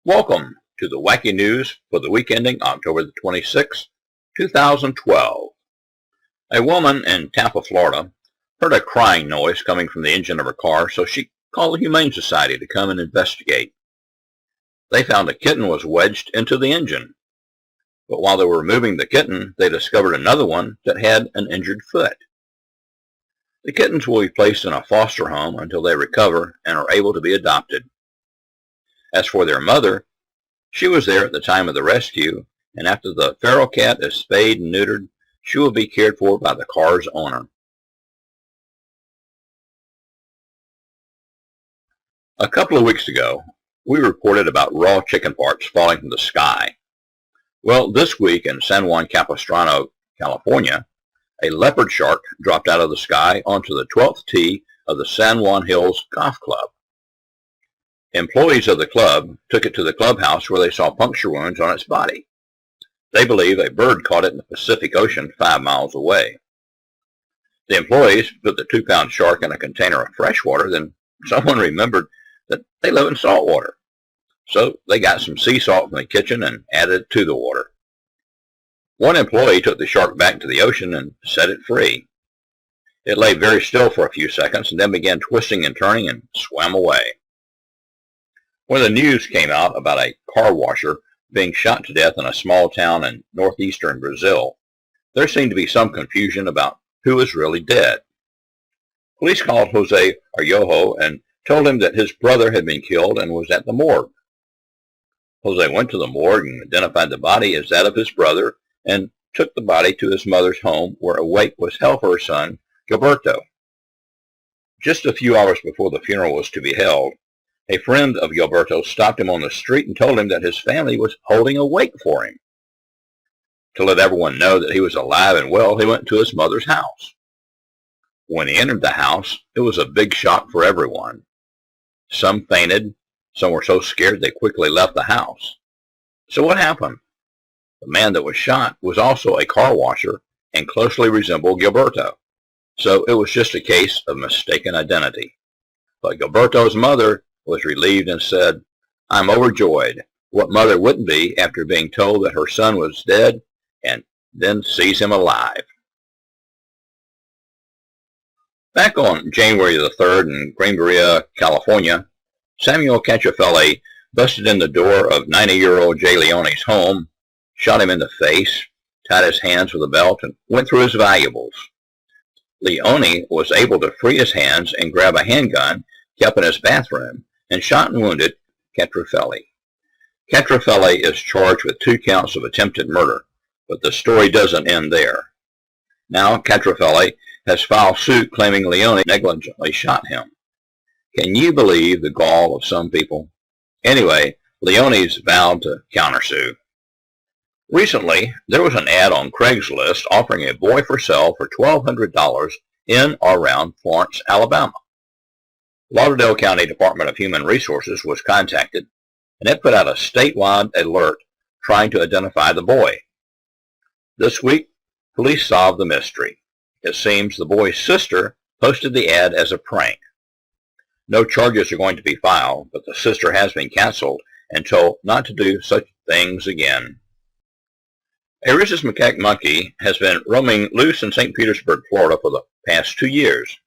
Welcome to the Wacky News for the week ending October the 26th, 2012. A woman in Tampa, Florida, heard a crying noise coming from the engine of her car, so she called the Humane Society to come and investigate. They found a kitten was wedged into the engine, but while they were removing the kitten, they discovered another one that had an injured foot. The kittens will be placed in a foster home until they recover and are able to be adopted. As for their mother, she was there at the time of the rescue, and after the feral cat is spayed and neutered, she will be cared for by the car's owner. A couple of weeks ago, we reported about raw chicken parts falling from the sky. Well, this week in San Juan Capistrano, California, a leopard shark dropped out of the sky onto the 12th tee of the San Juan Hills Golf Club. Employees of the club took it to the clubhouse where they saw puncture wounds on its body. They believe a bird caught it in the Pacific Ocean 5 miles away. The employees put the 2-pound shark in a container of fresh water, then someone remembered that they live in salt water. So they got some sea salt from the kitchen and added it to the water. One employee took the shark back to the ocean and set it free. It lay very still for a few seconds and then began twisting and turning and swam away. When the news came out about a car washer being shot to death in a small town in northeastern Brazil, there seemed to be some confusion about who was really dead. Police called Jose Arroyo and told him that his brother had been killed and was at the morgue. Jose went to the morgue and identified the body as that of his brother and took the body to his mother's home where a wake was held for her son, Gilberto. Just a few hours before the funeral was to be held, a friend of Gilberto stopped him on the street and told him that his family was holding a wake for him. To let everyone know that he was alive and well, he went to his mother's house. When he entered the house, it was a big shock for everyone. Some fainted, some were so scared they quickly left the house. So what happened? The man that was shot was also a car washer and closely resembled Gilberto. So it was just a case of mistaken identity. But Gilberto's mother was relieved and said, "I'm overjoyed. What mother wouldn't be after being told that her son was dead and then sees him alive?" Back on January the 3rd in Green Berea, California, Samuel Catrafelli busted in the door of 90-year-old Jay Leone's home, shot him in the face, tied his hands with a belt, and went through his valuables. Leone was able to free his hands and grab a handgun kept in his bathroom and shot and wounded Catrafelli. Catrafelli is charged with 2 counts of attempted murder, but the story doesn't end there. Now Catrafelli has filed suit claiming Leone negligently shot him. Can you believe the gall of some people? Anyway, Leone's vowed to countersue. Recently, there was an ad on Craigslist offering a boy for sale for $1,200 in or around Florence, Alabama. Lauderdale County Department of Human Resources was contacted, and it put out a statewide alert trying to identify the boy. This week, police solved the mystery. It seems the boy's sister posted the ad as a prank. No charges are going to be filed, but the sister has been canceled and told not to do such things again. A rhesus macaque monkey has been roaming loose in St. Petersburg, Florida for the past 2 years.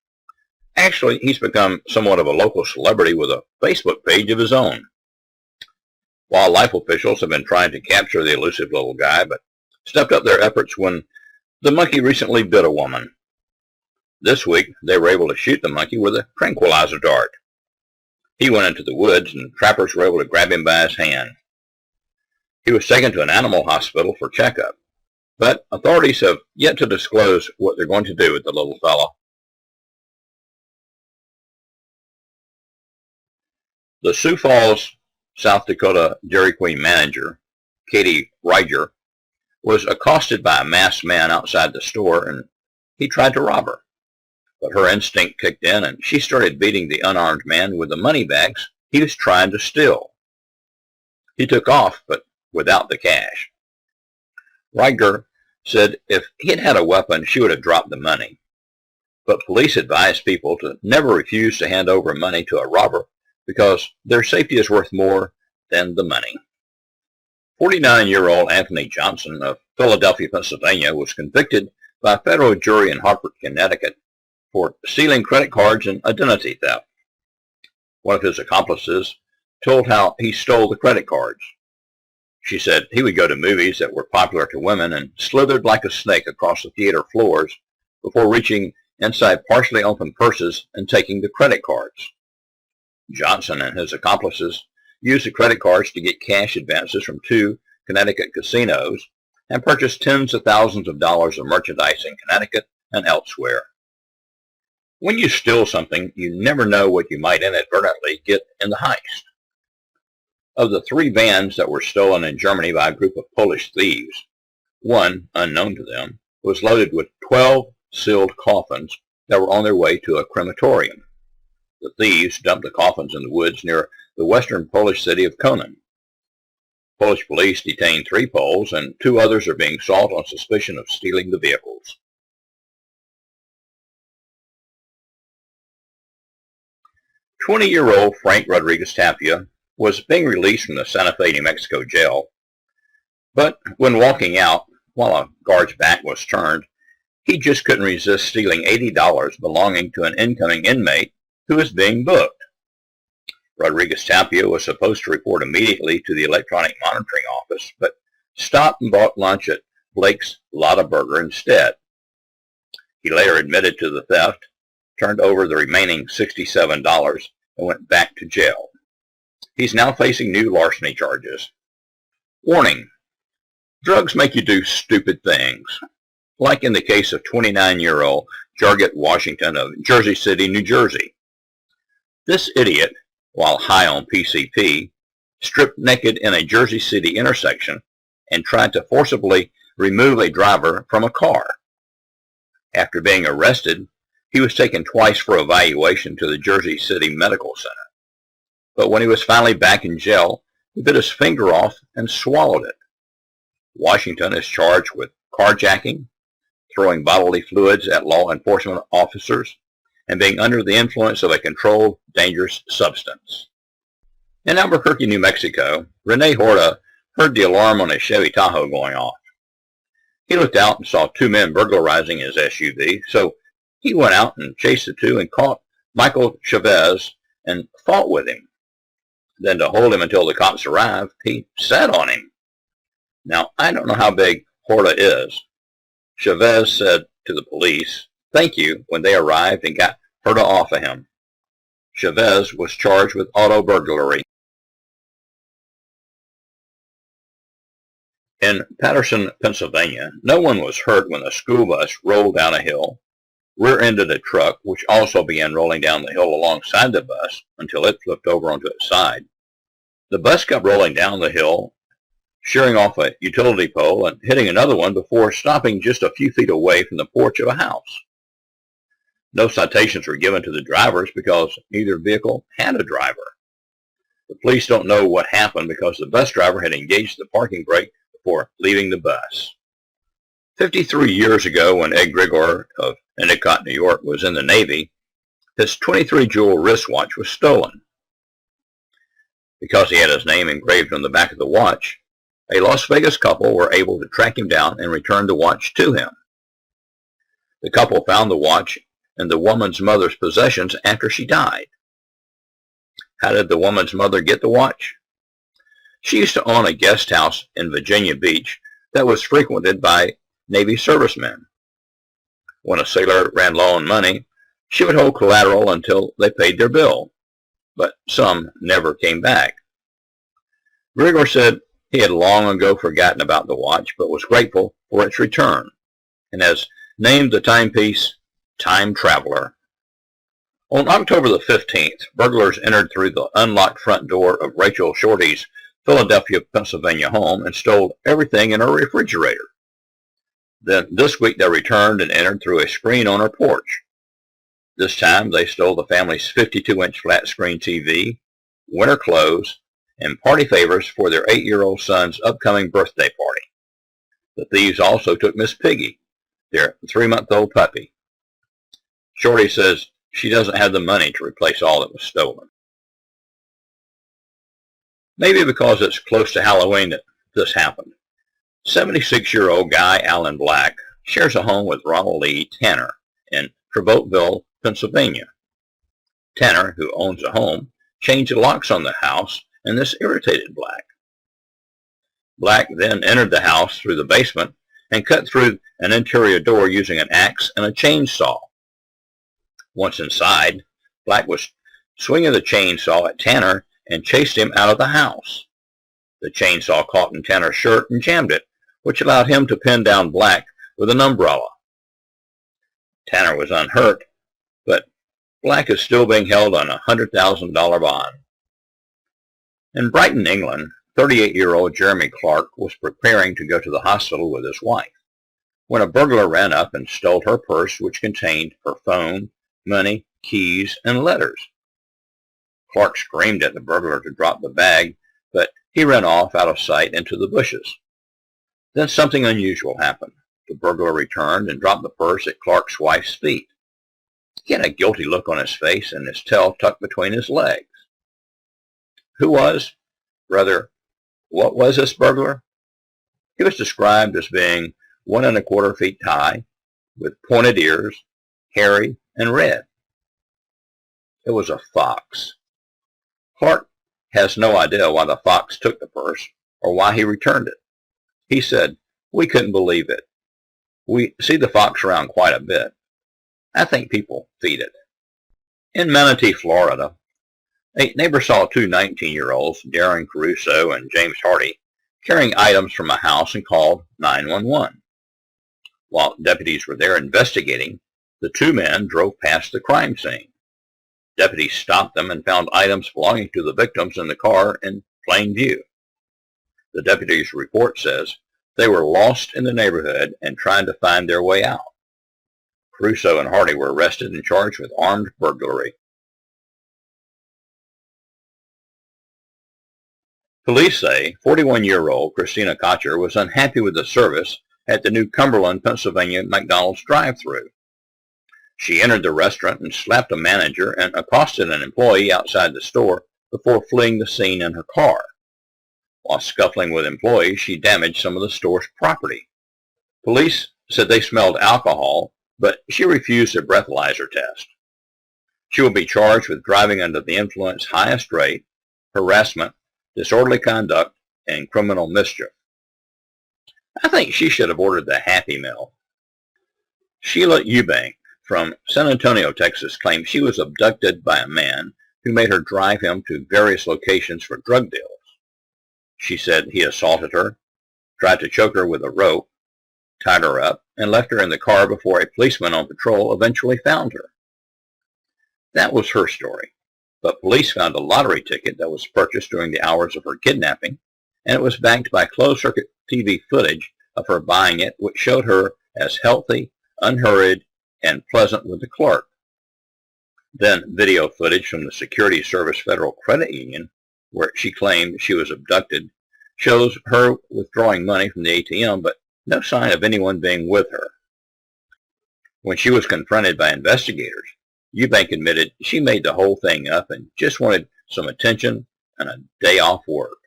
Actually, he's become somewhat of a local celebrity with a Facebook page of his own. Wildlife officials have been trying to capture the elusive little guy, but stepped up their efforts when the monkey recently bit a woman. This week, they were able to shoot the monkey with a tranquilizer dart. He went into the woods, and trappers were able to grab him by his hand. He was taken to an animal hospital for checkup, but authorities have yet to disclose what they're going to do with the little fella. The Sioux Falls, South Dakota Dairy Queen manager, Katie Ryger, was accosted by a masked man outside the store, and he tried to rob her. But her instinct kicked in, and she started beating the unarmed man with the money bags he was trying to steal. He took off, but without the cash. Ryger said if he had had a weapon, she would have dropped the money. But police advised people to never refuse to hand over money to a robber because their safety is worth more than the money. 49-year-old Anthony Johnson of Philadelphia, Pennsylvania, was convicted by a federal jury in Hartford, Connecticut, for stealing credit cards and identity theft. One of his accomplices told how he stole the credit cards. She said he would go to movies that were popular to women and slithered like a snake across the theater floors before reaching inside partially open purses and taking the credit cards. Johnson and his accomplices used the credit cards to get cash advances from 2 Connecticut casinos and purchased tens of thousands of dollars of merchandise in Connecticut and elsewhere. When you steal something, you never know what you might inadvertently get in the heist. Of the 3 vans that were stolen in Germany by a group of Polish thieves, one, unknown to them, was loaded with 12 sealed coffins that were on their way to a crematorium. The thieves dumped the coffins in the woods near the western Polish city of Konin. Polish police detained 3 Poles, and 2 others are being sought on suspicion of stealing the vehicles. 20-year-old Frank Rodriguez Tapia was being released from the Santa Fe, New Mexico jail, but when walking out, while a guard's back was turned, he just couldn't resist stealing $80 belonging to an incoming inmate who was being booked. Rodriguez Tapia was supposed to report immediately to the electronic monitoring office, but stopped and bought lunch at Blake's Lotta Burger instead. He later admitted to the theft, turned over the remaining $67, and went back to jail. He's now facing new larceny charges. Warning: drugs make you do stupid things, like in the case of 29-year-old Jargett Washington of Jersey City, New Jersey. This idiot, while high on PCP, stripped naked in a Jersey City intersection and tried to forcibly remove a driver from a car. After being arrested, he was taken twice for evaluation to the Jersey City Medical Center. But when he was finally back in jail, he bit his finger off and swallowed it. Washington is charged with carjacking, throwing bodily fluids at law enforcement officers, and being under the influence of a controlled, dangerous substance. In Albuquerque, New Mexico, Rene Horta heard the alarm on a Chevy Tahoe going off. He looked out and saw 2 men burglarizing his SUV, so he went out and chased the 2 and caught Michael Chavez and fought with him. Then, to hold him until the cops arrived, he sat on him. Now, I don't know how big Horta is. Chavez said to the police, "Thank you," when they arrived and got Horta off of him. Chavez was charged with auto burglary. In Patterson, Pennsylvania, no one was hurt when a school bus rolled down a hill, rear-ended a truck, which also began rolling down the hill alongside the bus until it flipped over onto its side. The bus kept rolling down the hill, shearing off a utility pole and hitting another one before stopping just a few feet away from the porch of a house. No citations were given to the drivers because neither vehicle had a driver. The police don't know what happened because the bus driver had engaged the parking brake before leaving the bus. 53 years ago, when Ed Grigor of Endicott, New York, was in the Navy, his 23-jewel wristwatch was stolen. Because he had his name engraved on the back of the watch, a Las Vegas couple were able to track him down and return the watch to him. The couple found the watch in the woman's mother's possessions after she died. How did the woman's mother get the watch? She used to own a guest house in Virginia Beach that was frequented by Navy servicemen. When a sailor ran low on money, she would hold collateral until they paid their bill, but some never came back. Grigor said he had long ago forgotten about the watch, but was grateful for its return, and has named the timepiece Time Traveler. On October the 15th, burglars entered through the unlocked front door of Rachel Shorty's Philadelphia, Pennsylvania home and stole everything in her refrigerator. Then this week they returned and entered through a screen on her porch. This time they stole the family's 52-inch flat-screen TV, winter clothes, and party favors for their 8-year-old son's upcoming birthday party. The thieves also took Miss Piggy, their 3-month-old puppy. Shorty says she doesn't have the money to replace all that was stolen. Maybe because it's close to Halloween that this happened. 76-year-old Guy Allen Black shares a home with Ronald Lee Tanner in Trevoteville, Pennsylvania. Tanner, who owns a home, changed the locks on the house, and this irritated Black. Black then entered the house through the basement and cut through an interior door using an axe and a chainsaw. Once inside, Black was swinging the chainsaw at Tanner and chased him out of the house. The chainsaw caught in Tanner's shirt and jammed it, which allowed him to pin down Black with an umbrella. Tanner was unhurt, but Black is still being held on a $100,000 bond. In Brighton, England, 38-year-old Jeremy Clark was preparing to go to the hospital with his wife when a burglar ran up and stole her purse, which contained her phone, money, keys, and letters. Clark screamed at the burglar to drop the bag, but he ran off out of sight into the bushes. Then something unusual happened. The burglar returned and dropped the purse at Clark's wife's feet. He had a guilty look on his face and his tail tucked between his legs. What was this burglar? He was described as being 1¼ feet high, with pointed ears, hairy, and red. It was a fox. Clark has no idea why the fox took the purse or why he returned it. He said, "We couldn't believe it. We see the fox around quite a bit. I think people feed it." In Manatee, Florida, a neighbor saw two 19-year-olds, Darren Caruso and James Hardy, carrying items from a house and called 911. While deputies were there investigating, the two men drove past the crime scene. Deputies stopped them and found items belonging to the victims in the car in plain view. The deputies' report says they were lost in the neighborhood and trying to find their way out. Caruso and Hardy were arrested and charged with armed burglary. Police say 41-year-old Christina Kocher was unhappy with the service at the New Cumberland, Pennsylvania McDonald's drive-thru. She entered the restaurant and slapped a manager and accosted an employee outside the store before fleeing the scene in her car. While scuffling with employees, she damaged some of the store's property. Police said they smelled alcohol, but she refused a breathalyzer test. She will be charged with driving under the influence highest rate, harassment, disorderly conduct, and criminal mischief. I think she should have ordered the Happy Meal. Sheila Eubank from San Antonio, Texas, claimed she was abducted by a man who made her drive him to various locations for drug deals. She said he assaulted her, tried to choke her with a rope, tied her up, and left her in the car before a policeman on patrol eventually found her. That was her story, but police found a lottery ticket that was purchased during the hours of her kidnapping, and it was backed by closed-circuit TV footage of her buying it, which showed her as healthy, unhurried, and pleasant with the clerk. Then video footage from the Security Service Federal Credit Union, where she claimed she was abducted, shows her withdrawing money from the ATM, but no sign of anyone being with her. When she was confronted by investigators, Eubank admitted she made the whole thing up and just wanted some attention and a day off work.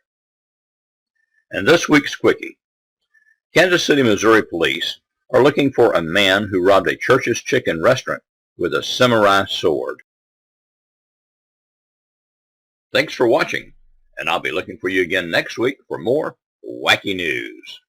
And this week's Quickie. Kansas City, Missouri police are looking for a man who robbed a Church's Chicken restaurant with a samurai sword. Thanks for watching, and I'll be looking for you again next week for more wacky news.